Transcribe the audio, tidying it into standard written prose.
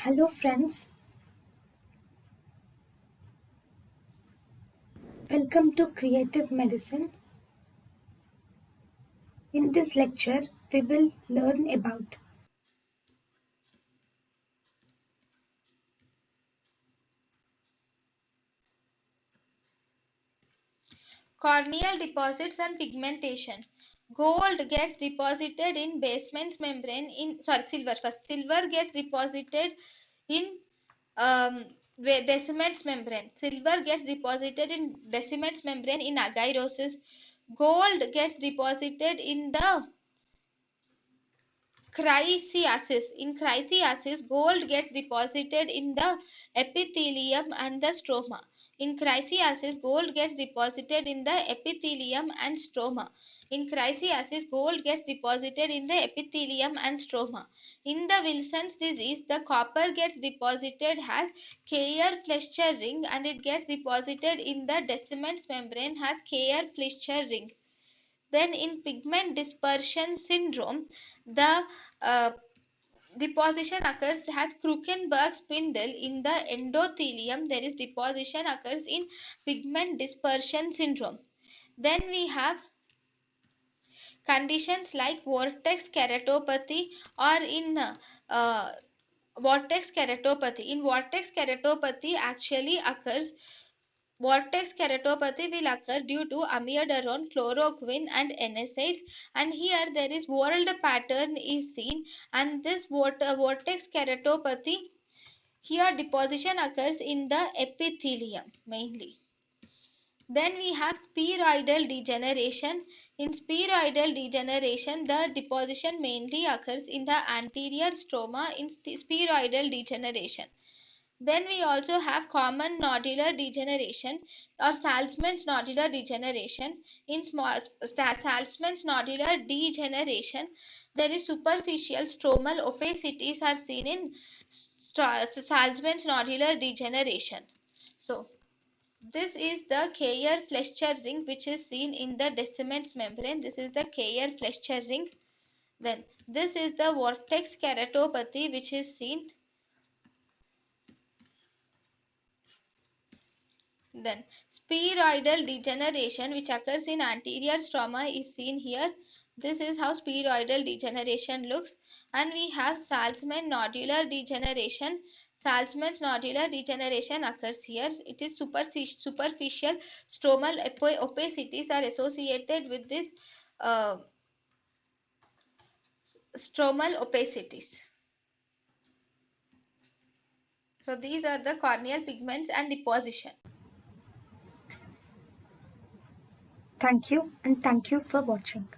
Hello friends, welcome to Creative Medicine. In this lecture, we will learn about Corneal deposits and pigmentation. Gold gets deposited in basement's membrane silver first. Silver gets deposited in deciment's membrane. Silver gets deposited in deciment's membrane in agaroses. Gold gets deposited in the chrysiasis. In chrysiasis, gold gets deposited in the epithelium and the stroma. In chrysiasis, gold gets deposited in the epithelium and stroma. In chrysiasis, gold gets deposited in the epithelium and stroma. In the Wilson's disease, the copper gets deposited as Kayer-Fleischer ring and it gets deposited in the deciment's membrane as Kayer-Fleischer ring. Then in pigment dispersion syndrome, the uh, deposition occurs as Krukenberg spindle in the endothelium. There is deposition occurs in pigment dispersion syndrome. Then we have conditions like vortex keratopathy or in vortex keratopathy. In vortex keratopathy actually occurs Vortex keratopathy will occur due to amiodarone, chloroquine and NSAIDs, and here there is whorled pattern is seen, and this vortex keratopathy, here deposition occurs in the epithelium mainly. Then we have spheroidal degeneration. In spheroidal degeneration, the deposition mainly occurs in the anterior stroma in spheroidal degeneration. Then we also have common nodular degeneration or Salzmann's nodular degeneration. In Salzmann's nodular degeneration, there is superficial stromal opacities are seen in Salzmann's nodular degeneration. So, this is the Kayer-Fleischer ring which is seen in the deciment's membrane. This is the Kayer-Fleischer ring. Then, this is the vortex keratopathy which is seen. Then spheroidal degeneration which occurs in anterior stroma is seen here. This is how spheroidal degeneration looks. And we have Salzmann nodular degeneration. Salzmann's nodular degeneration occurs here. It is superficial stromal opacities are associated with this stromal opacities. So these are the corneal pigments and deposition. thank you and thank you for watching.